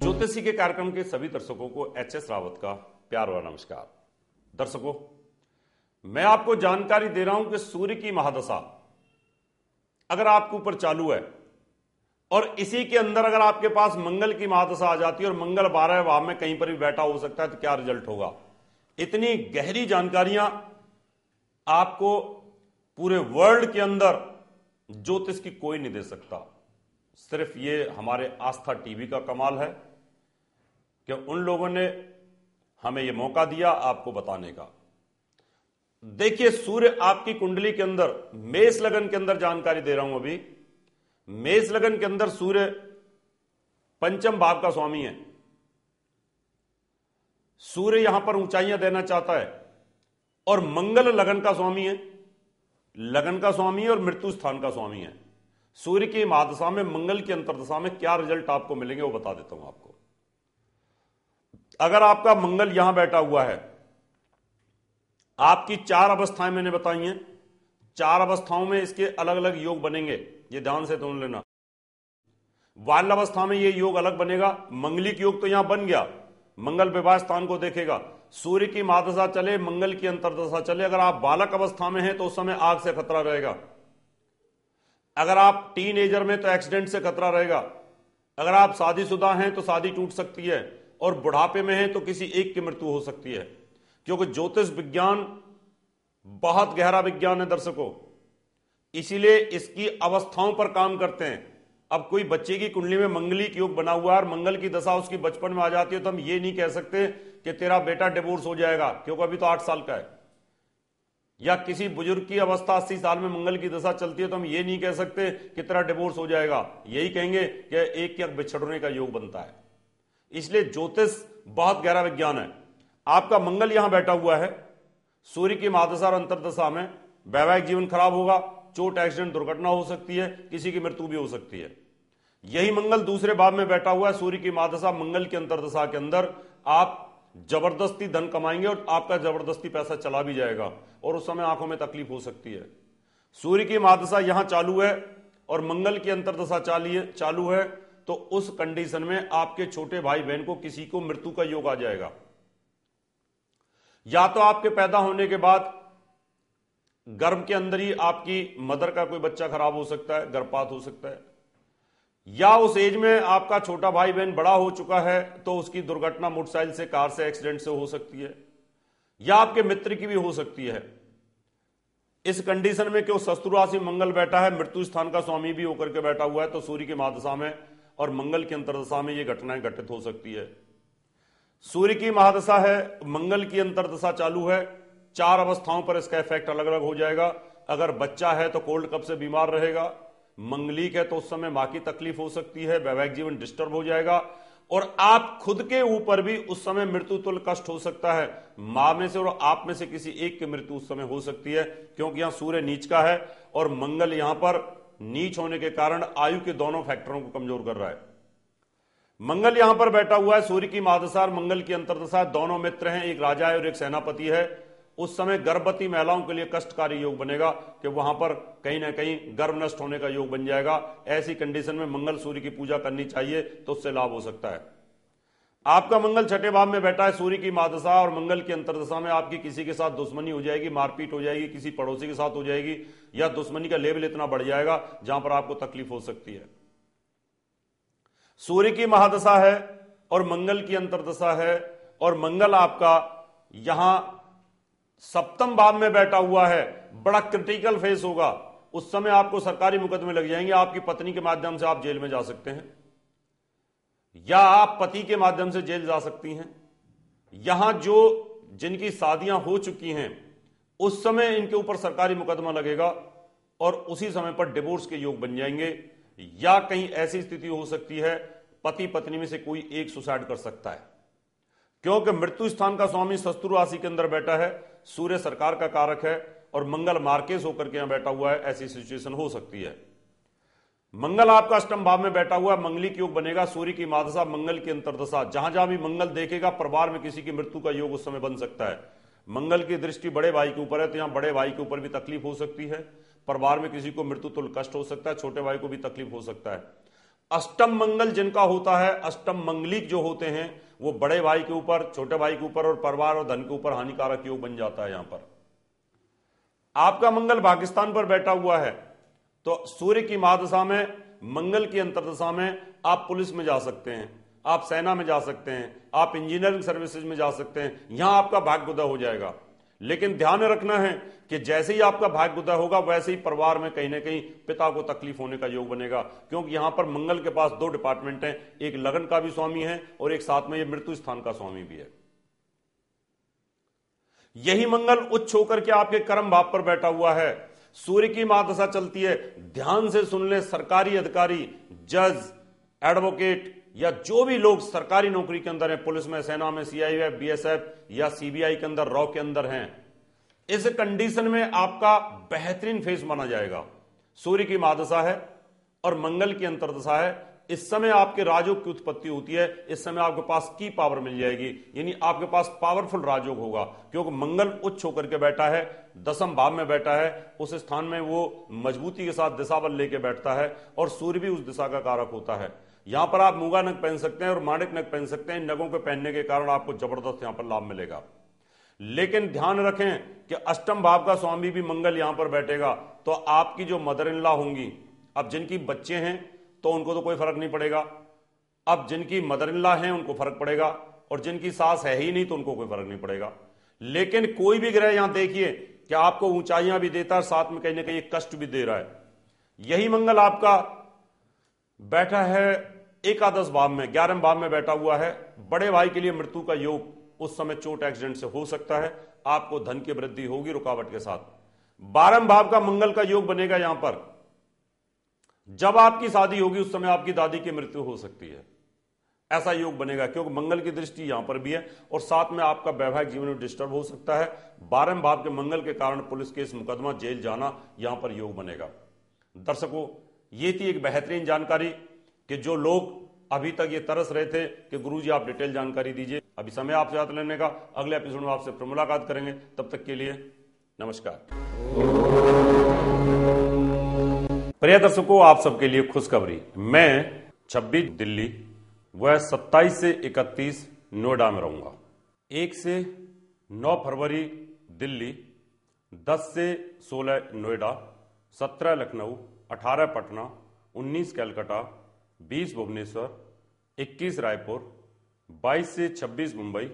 ज्योतिषी के कार्यक्रम के सभी दर्शकों को एच.एस. रावत का प्यार और नमस्कार। दर्शकों, मैं आपको जानकारी दे रहा हूं कि सूर्य की महादशा अगर आपके ऊपर चालू है और इसी के अंदर अगर आपके पास मंगल की महादशा आ जाती है और मंगल 12वें भाव में कहीं पर भी बैठा हो सकता है तो क्या रिजल्ट होगा। इतनी गहरी जानकारियां आपको पूरे वर्ल्ड के अंदर ज्योतिष की कोई नहीं दे सकता। सिर्फ ये हमारे आस्था टीवी का कमाल है कि उन लोगों ने हमें यह मौका दिया आपको बताने का। देखिए, सूर्य आपकी कुंडली के अंदर मेष लगन के अंदर जानकारी दे रहा हूं। अभी मेष लगन के अंदर सूर्य पंचम भाव का स्वामी है। सूर्य यहां पर ऊंचाइयां देना चाहता है और मंगल लगन का स्वामी है, लगन का स्वामी है और मृत्यु स्थान का स्वामी है। सूर्य की महादशा में मंगल की अंतर्दशा में क्या रिजल्ट आपको मिलेंगे वो बता देता हूं आपको। अगर आपका मंगल यहां बैठा हुआ है, आपकी 4 अवस्थाएं मैंने बताई हैं, 4 अवस्थाओं में इसके अलग अलग योग बनेंगे, ये ध्यान से सुन लेना। बाल्य अवस्था में ये योग अलग बनेगा। मंगलिक योग तो यहां बन गया, मंगल विवाह स्थान को देखेगा। सूर्य की महादशा चले, मंगल की अंतर्दशा चले, अगर आप बालक अवस्था में हैं तो उस समय आग से खतरा रहेगा। अगर आप टीनेजर में तो एक्सीडेंट से खतरा रहेगा। अगर आप शादीशुदा हैं तो शादी टूट सकती है और बुढ़ापे में हैं तो किसी एक की मृत्यु हो सकती है, क्योंकि ज्योतिष विज्ञान बहुत गहरा विज्ञान है दर्शकों, इसीलिए इसकी अवस्थाओं पर काम करते हैं। अब कोई बच्चे की कुंडली में मंगलिक योग बना हुआ है और मंगल की दशा उसकी बचपन में आ जाती है तो हम ये नहीं कह सकते कि तेरा बेटा डिवोर्स हो जाएगा, क्योंकि अभी तो 8 साल का है। या किसी बुजुर्ग की अवस्था 80 साल में मंगल की दशा चलती है तो हम ये नहीं कह सकते कि तेरा डिवोर्स हो जाएगा, यही कहेंगे कि एक या बिछड़ने का योग बनता है। इसलिए ज्योतिष बहुत गहरा विज्ञान है। आपका मंगल यहां बैठा हुआ है, सूर्य की महादशा और अंतर्दशा में वैवाहिक जीवन खराब होगा, चोट एक्सीडेंट दुर्घटना हो सकती है, किसी की मृत्यु भी हो सकती है। यही मंगल दूसरे भाव में बैठा हुआ है, सूर्य की महादशा मंगल की अंतर्दशा के अंदर आप जबरदस्ती धन कमाएंगे और आपका जबरदस्ती पैसा चला भी जाएगा और उस समय आंखों में तकलीफ हो सकती है। सूर्य की महादशा यहां चालू है और मंगल की अंतर्दशा चालू है तो उस कंडीशन में आपके छोटे भाई बहन को किसी को मृत्यु का योग आ जाएगा। या तो आपके पैदा होने के बाद गर्भ के अंदर ही आपकी मदर का कोई बच्चा खराब हो सकता है, गर्भपात हो सकता है, या उस एज में आपका छोटा भाई बहन बड़ा हो चुका है तो उसकी दुर्घटना मोटरसाइकिल से, कार से, एक्सीडेंट से हो सकती है, या आपके मित्र की भी हो सकती है। इस कंडीशन में क्यों शत्रु राशि मंगल बैठा है, मृत्यु स्थान का स्वामी भी होकर के बैठा हुआ है, तो सूर्य की महादशा में और मंगल की अंतर्दशा में ये घटनाएं घटित हो सकती है। सूर्य की महादशा है, मंगल की अंतर्दशा चालू है, 4 अवस्थाओं पर इसका इफेक्ट अलग अलग हो जाएगा। अगर बच्चा है तो कोल्ड कफ से बीमार रहेगा, मंगलिक है तो उस समय मां की तकलीफ हो सकती है, वैवाहिक जीवन डिस्टर्ब हो जाएगा और आप खुद के ऊपर भी उस समय मृत्यु तुल्य कष्ट हो सकता है। मां में से और आप में से किसी एक की मृत्यु उस समय हो सकती है, क्योंकि यहां सूर्य नीच का है और मंगल यहां पर नीच होने के कारण आयु के दोनों फैक्टरों को कमजोर कर रहा है। मंगल यहां पर बैठा हुआ है, सूर्य की महादशा और मंगल की अंतर्दशा, दोनों मित्र हैं, एक राजा है और एक सेनापति है। उस समय गर्भवती महिलाओं के लिए कष्टकारी योग बनेगा कि वहां पर कहीं ना कहीं गर्भ नष्ट होने का योग बन जाएगा। ऐसी कंडीशन में मंगल सूर्य की पूजा करनी चाहिए तो उससे लाभ हो सकता है। आपका मंगल 6ठे भाव में बैठा है, सूर्य की महादशा और मंगल की अंतर्दशा में आपकी किसी के साथ दुश्मनी हो जाएगी, मारपीट हो जाएगी, किसी पड़ोसी के साथ हो जाएगी, या दुश्मनी का लेवल इतना बढ़ जाएगा जहां पर आपको तकलीफ हो सकती है। सूर्य की महादशा है और मंगल की अंतर्दशा है और मंगल आपका यहां 7वें भाव में बैठा हुआ है, बड़ा क्रिटिकल फेस होगा। उस समय आपको सरकारी मुकदमे लग जाएंगे, आपकी पत्नी के माध्यम से आप जेल में जा सकते हैं या आप पति के माध्यम से जेल जा सकती हैं। यहां जो जिनकी शादियां हो चुकी हैं उस समय इनके ऊपर सरकारी मुकदमा लगेगा और उसी समय पर डिवोर्स के योग बन जाएंगे, या कहीं ऐसी स्थिति हो सकती है पति पत्नी में से कोई एक सुसाइड कर सकता है, क्योंकि मृत्यु स्थान का स्वामी शत्रु राशि के अंदर बैठा है, सूर्य सरकार का कारक है और मंगल मार्केस होकर के यहां बैठा हुआ है। ऐसी सिचुएशन हो सकती है। मंगल आपका 8वें भाव में बैठा हुआ है, मंगलिक योग बनेगा, सूर्य की महादशा मंगल की अंतर्दशा, जहां जहां भी मंगल देखेगा परिवार में किसी की मृत्यु का योग उस समय बन सकता है। मंगल की दृष्टि बड़े भाई के ऊपर है तो यहां बड़े भाई के ऊपर भी तकलीफ हो सकती है। परिवार में किसी को मृत्यु तुल्य कष्ट हो सकता है, छोटे भाई को भी तकलीफ हो सकता है। अष्टम मंगल जिनका होता है, अष्टम मंगलिक जो होते हैं, वो बड़े भाई के ऊपर, छोटे भाई के ऊपर और परिवार और धन के ऊपर हानिकारक योग बन जाता है। यहां पर आपका मंगल पाकिस्तान पर बैठा हुआ है, तो सूर्य की महादशा में, मंगल की अंतरदशा में आप पुलिस में जा सकते हैं, आप सेना में जा सकते हैं, आप इंजीनियरिंग सर्विसेज में जा सकते हैं, यहां आपका भाग्योदय हो जाएगा। लेकिन ध्यान रखना है कि जैसे ही आपका भाग्योदय होगा वैसे ही परिवार में कहीं ना कहीं पिता को तकलीफ होने का योग बनेगा, क्योंकि यहां पर मंगल के पास दो डिपार्टमेंट हैं, एक लगन का भी स्वामी है और एक साथ में ये मृत्यु स्थान का स्वामी भी है। यही मंगल उच्च होकर के आपके कर्म भाव पर बैठा हुआ है, सूर्य की महादशा चलती है। ध्यान से सुन ले, सरकारी अधिकारी, जज, एडवोकेट या जो भी लोग सरकारी नौकरी के अंदर हैं, पुलिस में, सेना में, सीआईएफ, बीएसएफ या सीबीआई के अंदर, रॉ के अंदर हैं, इस कंडीशन में आपका बेहतरीन फेस माना जाएगा। सूर्य की महादशा है और मंगल की अंतरदशा है, इस समय आपके राजयोग की उत्पत्ति होती है, इस समय आपके पास की पावर मिल जाएगी, यानी आपके पास पावरफुल राजयोग होगा, क्योंकि मंगल उच्च होकर के बैठा है, दसम भाव में बैठा है, उस स्थान में वो मजबूती के साथ दिशा बल लेके बैठता है और सूर्य भी उस दिशा का कारक होता है। यहां पर आप मूंगा नग पहन सकते हैं और माणिक नग पहन सकते हैं, नगों के पहनने के कारण आपको जबरदस्त यहां पर लाभ मिलेगा। लेकिन ध्यान रखें कि अष्टम भाव का स्वामी भी मंगल यहां पर बैठेगा, तो आपकी जो मदर इन लॉ होंगी, अब जिनकी बच्चे हैं तो उनको तो कोई फर्क नहीं पड़ेगा, अब जिनकी मदर इन लॉ हैं उनको फर्क पड़ेगा, और जिनकी सास है ही नहीं तो उनको कोई फर्क नहीं पड़ेगा। लेकिन कोई भी ग्रह यहां देखिए कि आपको ऊंचाइयां भी देता है, साथ में कहीं ना कहीं कष्ट भी दे रहा है। यही मंगल आपका बैठा है एकादश भाव में, 11वें भाव में बैठा हुआ है। बड़े भाई के लिए मृत्यु का योग उस समय चोट एक्सीडेंट से हो सकता है, आपको धन की वृद्धि होगी रुकावट के साथ। 12वें भाव का मंगल का योग बनेगा यहां पर, जब आपकी शादी होगी उस समय आपकी दादी की मृत्यु हो सकती है, ऐसा योग बनेगा, क्योंकि मंगल की दृष्टि यहां पर भी है और साथ में आपका वैवाहिक जीवन में डिस्टर्ब हो सकता है। 12वें भाव के मंगल के कारण पुलिस केस, मुकदमा, जेल जाना यहां पर योग बनेगा। दर्शकों, ये थी एक बेहतरीन जानकारी कि जो लोग अभी तक ये तरस रहे थे कि गुरुजी आप डिटेल जानकारी दीजिए, अभी समय आपसे हाथ लेने का। अगले एपिसोड में आपसे फिर मुलाकात करेंगे, तब तक के लिए नमस्कार। प्रिय दर्शकों, आप सबके लिए खुशखबरी, मैं 26 दिल्ली व 27 से 31 नोएडा में रहूंगा। 1 से 9 फरवरी दिल्ली, 10 से 16 नोएडा, 17 लखनऊ, 18 पटना, 19 कलकत्ता, 20 भुवनेश्वर, 21 रायपुर, 22 से 26 मुंबई,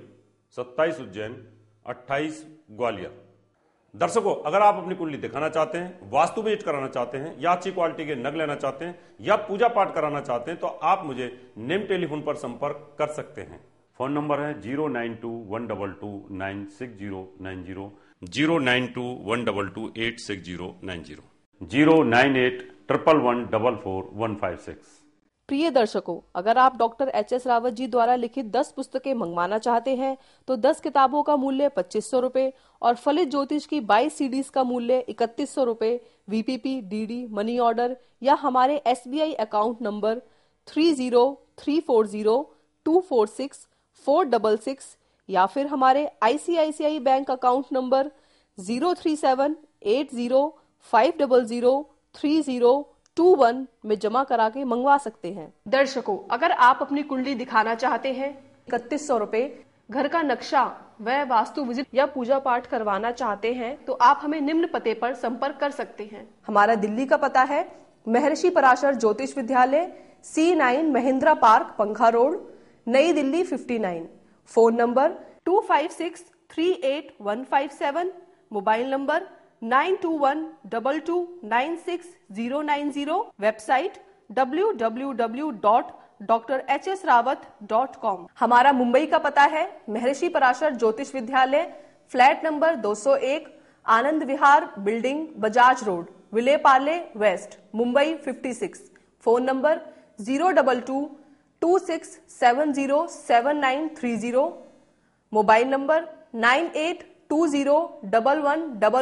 27 उज्जैन, 28 ग्वालियर। दर्शकों, अगर आप अपनी कुंडली दिखाना चाहते हैं, वास्तु विजिट कराना चाहते हैं, या अच्छी क्वालिटी के नग लेना चाहते हैं, या पूजा पाठ कराना चाहते हैं, तो आप मुझे निम्न टेलीफोन पर संपर्क कर सकते हैं। फोन नंबर है 09212296090, 09212286090, 09811444156। प्रिय दर्शकों, अगर आप डॉक्टर एच.एस. रावत जी द्वारा लिखित 10 पुस्तकें मंगवाना चाहते हैं तो 10 किताबों का मूल्य 2500 रुपए और फलित ज्योतिष की 22 सीडीज का मूल्य 3100 रुपए वीपीपी, डीडी, मनी ऑर्डर या हमारे SBI अकाउंट नंबर 303402464666 या फिर हमारे ICICI बैंक अकाउंट नंबर 03780500302 में जमा करा के मंगवा सकते हैं। दर्शकों, अगर आप अपनी कुंडली दिखाना चाहते हैं 3100 रुपए, घर का नक्शा व वास्तु विजिट या पूजा पाठ करवाना चाहते हैं तो आप हमें निम्न पते पर संपर्क कर सकते हैं। हमारा दिल्ली का पता है महर्षि पराशर ज्योतिष विद्यालय, C9 महिंद्रा पार्क, पंखा रोड, नई Delhi 59। Phone number 25638157, mobile number 9212296090, website www.drhsrawat.com। हमारा मुंबई का पता है महर्षि Parashar Jyotish Vidyalaya, flat number 201, Anand Vihar building, Bajaj road, Vile Parle west, Mumbai 56। Phone number 02226707930, mobile number 98201111